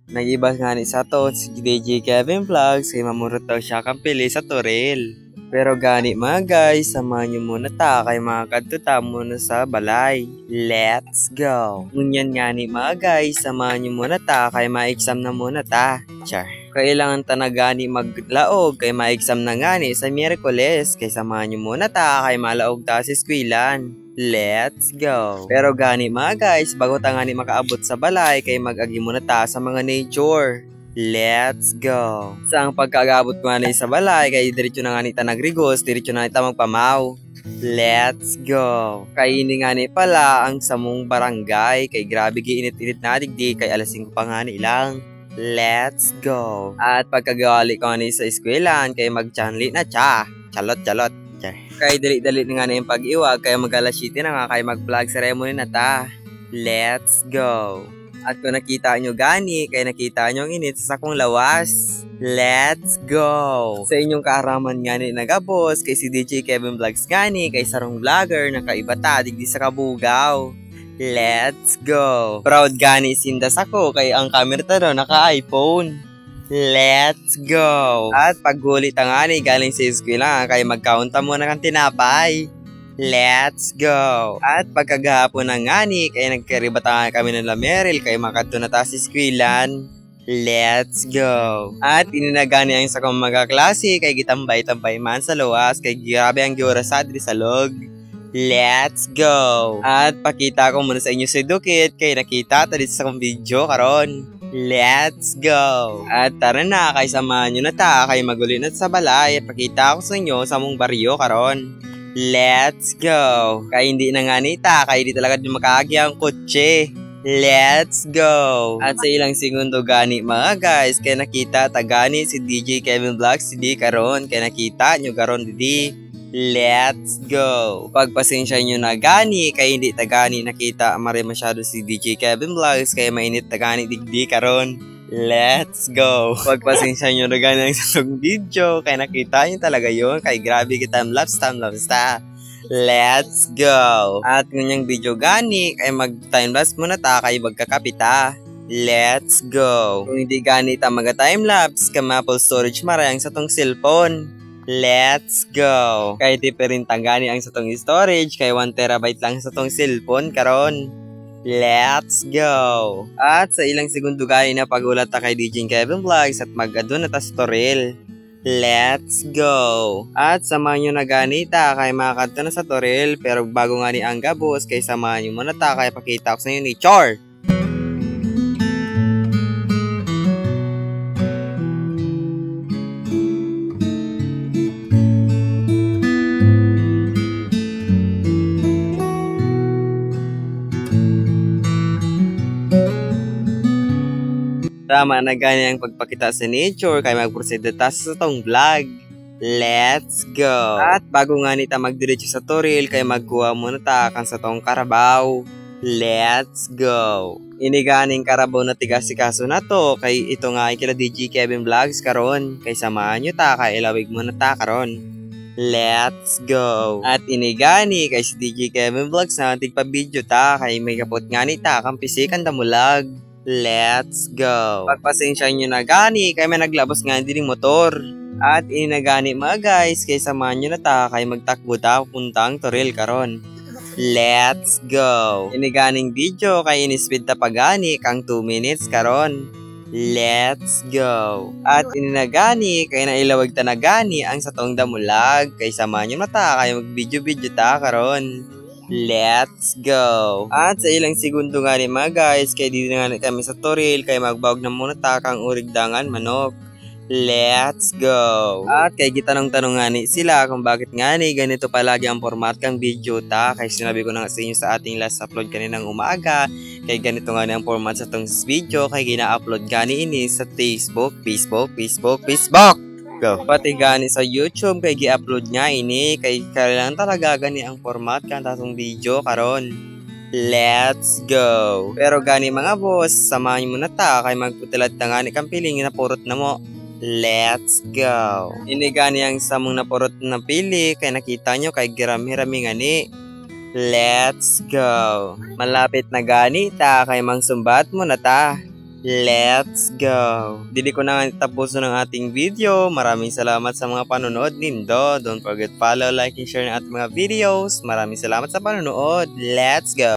Nag-ibas nga ni sa to si DJ Kevin Vlogs kay mamurot daw siya kang pili sa Toril. Pero gani mga guys, samahan nyo muna ta kay mga kadtuta muna sa balay. Let's go! Ngunyan nga ni mga guys, samahan nyo muna ta kay ma-exam na muna ta. Char. Kailangan ta na gani maglaog kay ma-exam na gani sa Miyerkules kay samahan nyo muna ta kay malaog ta sa eskwilan. Let's go! Pero gani mga guys, bago ta gani makaabot sa balay kay mag-agi muna ta sa mga nature. Let's go! Sa ang pagkagabot ko nga sa balay, kay diretso na nga ni ta nagrigos, diretso na ta magpamaw. Let's go! Kay ini nga ni pala ang samong barangay, kay grabe giinit-init na digdi, kay alas 5 pa nga ni lang. Let's go! At pagkagagali ko nga sa eskwelan, kay mag-chanli na cha. Chalot. Kay dali-dali nga na yung pag-iwag, kay mag-alas 7 na nga, kay mag-vlog ceremony na ta. Let's go! At kung nakita nyo gani, kay nakita nyo ang init sa akong lawas. Let's go! Sa inyong kaaraman gani nagabos, kay si DJ Kevin Vlogs gani, kay sarong vlogger na kaibata, digdi sa Kabugaw. Let's go! Proud gani sindas ako, kay ang camera daw naka-iPhone. Let's go! At paghuli tangani galing sa eskwela, kay magkaunta muna kang tinapay. Let's go! At pagkagahapon ng ngani, kaya nagkaribata kami ng Lameril, kaya makadto na tayo sa eskwilan. Let's go! At ininagani ang sa kong mga klase, kay gitambay-tambay man sa luwas, kay grabe ang giorasa diri sa log. Let's go! At pakita ko muna sa inyo si Dukit, kay nakita ta dito sa kong video karon. Let's go! At tara na, kay samahan nyo na ta, kay maguli na sa balay, pakita ko sa inyo sa mong baryo karon. Let's go! Kaya hindi na nga nita, kaya hindi talaga din makaagi ang kotse. Let's go! At sa ilang segundo gani mga guys, kaya nakita tagani si DJ Kevin Vlogs di karon, kaya nakita nyo karon di. Let's go! Pagpasensya nyo na gani, kaya hindi tagani nakita mare masyado si DJ Kevin Vlogs, kaya mainit tagani digdi karon. Let's go! Pagpasensya nyo na ganang sa video, kaya nakita nyo talaga yun, kaya grabe kita time-lapse ta. Let's go! At nganyang video gani, kaya mag-timelapse muna ta, kaya magkakapita. Let's go! Kung hindi gani ta mag-timelapse, ka-maple storage marayang sa tong cellphone. Let's go! Kaya diferentang gani ang sa tong storage, kaya 1 terabyte lang sa tong cellphone karon. Let's go! At sa ilang segundo gani na pagulat ta kay DJ Kevin Vlogs at mag-adun na ta sa Toril. Let's go! At samahan nyo na gani ta kay makakadto na sa Toril, pero bago nga ni ang gabos kay samahan nyo muna ta kay pakita ko sa inyo ni Chor! Tama na gani ang pagpakita sa nature, kaya mag-proceed na tayo sa tong vlog. Let's go! At bago nga nita magdiretso sa Toril, kaya magkuha muna ta kan sa tong karabaw. Let's go! Iniganing karabaw na tigasikaso na to, kay ito nga ay kila DJ Kevin Vlogs karon, kay samahan nyo ta, kay ilawig muna ta karon. Let's go! At inigani kay si DJ Kevin Vlogs na tigpa-video ta, kay may kapot nga nita kang pisikan damulag. Let's go! Pagpasensya nyo na gani, kaya may naglabas nga din motor. At inagani mga guys, kaya samahan nyo na ta, kaya magtakbo ta puntang Toril karon. Let's go! Iniganing video, kaya inispeed ta pagani, kang 2 minutes karon. Let's go! At ininagani, kaya nailawag ta na gani ang satong damulag, kaya samahan nyo na ta, kaya mag-video ta karon. Let's go! At sa ilang segundo nga ni mga guys, kaya dito nga kami sa Toril, kaya magbawag na muna takang urigdangan manok. Let's go! At kaya gitanong-tanong nga ni sila kung bakit nga ni ganito palagi ang format kang video ta, kaya sinabi ko na nga sa inyo sa ating last upload kaninang umaga, kaya ganito nga ni ang format sa tong video, kaya gina-upload gani ini sa Facebook. Go. Pati gani sa YouTube kay gi-upload nga ini, kay kailangan talaga gani ang format kan tatong video karon. Let's go! Pero gani mga boss, samahan nyo muna ta, kay magputilad na gani kang piling na purot na mo. Let's go! Ini gani ang samong napurot na pili, kay nakita nyo kay girami-rami gani. Let's go! Malapit na gani ta, kay mang sumbat mo na ta. Let's go! Dili ko na nga tapuso ng ating video. Maraming salamat sa mga panonood nindo. Don't forget follow, like, and share ng ating mga videos. Maraming salamat sa panonood. Let's go!